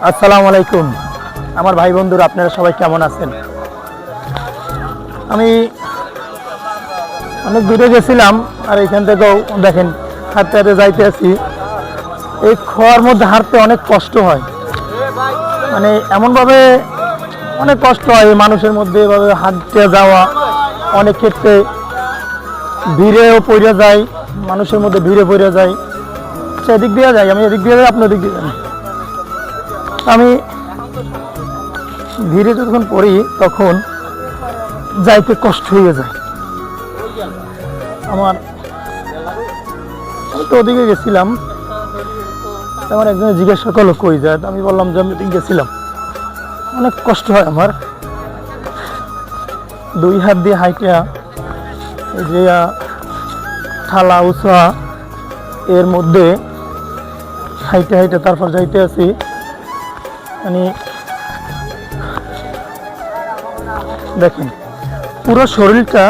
আসসালামু আলাইকুম আমার ভাই বন্ধুরা, আপনারা সবাই কেমন আছেন? আমি অনেক দূরে গেছিলাম, আর এখান থেকেও দেখেন হাঁটতে হাঁটতে যাইতে আছি। এই খোয়ার মধ্যে হাঁটতে অনেক কষ্ট হয়, মানে এমনভাবে অনেক কষ্ট হয় মানুষের মধ্যে এভাবে হাঁটতে যাওয়া। অনেক ক্ষেত্রে ভিড়েও পড়ে যায়, মানুষের মধ্যে ভিড়ে পড়ে যায়। সেদিক দিয়ে যাই, আমি এদিক দিয়ে যাই, আপনি ওদিক দিয়ে যান। আমি ভিড়ে যখন পড়ি তখন যাইতে কষ্ট হয়ে যায় আমার। আমি তো ওদিকে গেছিলাম, আমার একজনে জিজ্ঞাসা করলো কই যায়, আমি বললাম যে আমি ওদিকে গেছিলাম। অনেক কষ্ট হয় আমার, দুই হাত দিয়ে হাইটা এই যে ঠালা উঁচা এর মধ্যে হাইটে হাইটে তারপর যাইতে আছি। মানে দেখেন পুরো শরীরটা,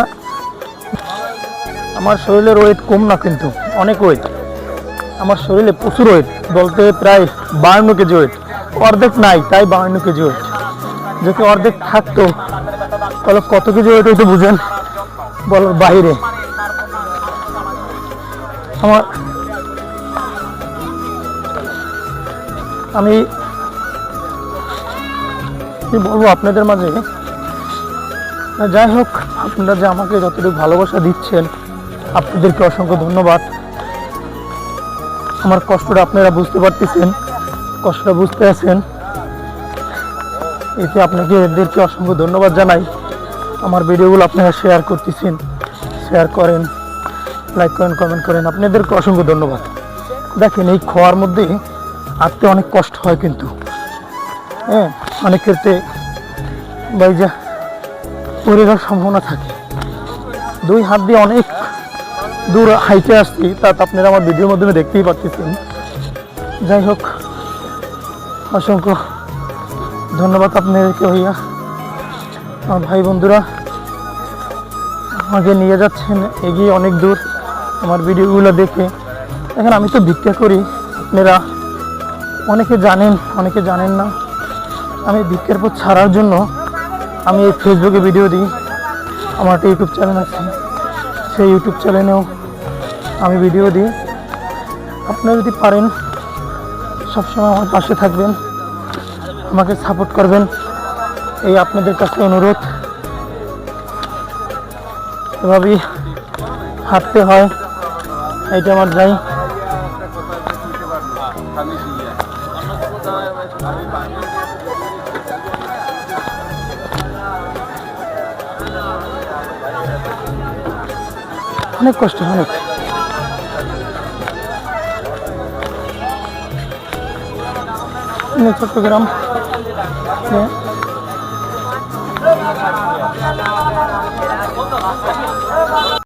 আমার শরীরের ওয়েট কম না কিন্তু অনেক ওয়েট। আমার শরীরে প্রচুর ওয়েট, বলতে প্রায় 52 কেজি ওয়েট। অর্ধেক নাই, তাই 52 কেজি ওয়েট। যদি অর্ধেক থাকতো তাহলে কত কেজি ওয়েট হইতো বুঝেন, বলার বাইরে। আমি কি বলবো আপনাদের মাঝে, যাই হোক, আপনারা যে আমাকে যতটুকু ভালোবাসা দিচ্ছেন আপনাদেরকে অসংখ্য ধন্যবাদ। আমার কষ্টটা আপনারা বুঝতে পারতেছেন, কষ্টটা বুঝতে আছেন, এতে আপনাকে এদেরকে অসংখ্য ধন্যবাদ জানাই। আমার ভিডিওগুলো আপনারা শেয়ার করতেছেন, শেয়ার করেন, লাইক করেন, কমেন্ট করেন, আপনাদেরকে অসংখ্য ধন্যবাদ। দেখেন এই খোয়ার মধ্যে হাঁটতে অনেক কষ্ট হয় কিন্তু, হ্যাঁ, অনেক ক্ষেত্রে বাইজা পড়ে যাওয়ার সম্ভাবনা থাকে। দুই হাত দিয়ে অনেক দূর হাইটে আসছি, তা আপনারা আমার ভিডিওর মাধ্যমে দেখতেই পাচ্ছেন। যাই হোক, অসংখ্য ধন্যবাদ আপনাদেরকে ভাইয়া। আমার ভাই বন্ধুরা আমাকে নিয়ে যাচ্ছেন এগিয়ে অনেক দূর আমার ভিডিওগুলো দেখে। এখন আমি তো ভিক্ষা করি, আপনারা অনেকে জানেন, অনেকে জানেন না। আমি ভিক্ষার পর ছাড়ার জন্য আমি এই ফেসবুকে ভিডিও দিই। আমার একটা ইউটিউব চ্যানেল আছে, সেই ইউটিউব চ্যানেলেও আমি ভিডিও দিই। আপনারা যদি পারেন সবসময় আমার পাশে থাকবেন, আমাকে সাপোর্ট করবেন, এই আপনাদের কাছে অনুরোধ। এভাবেই হাঁটতে হয়, এইটা আমার যাই। অনেক কষ্ট, অনেক। চট্টগ্রাম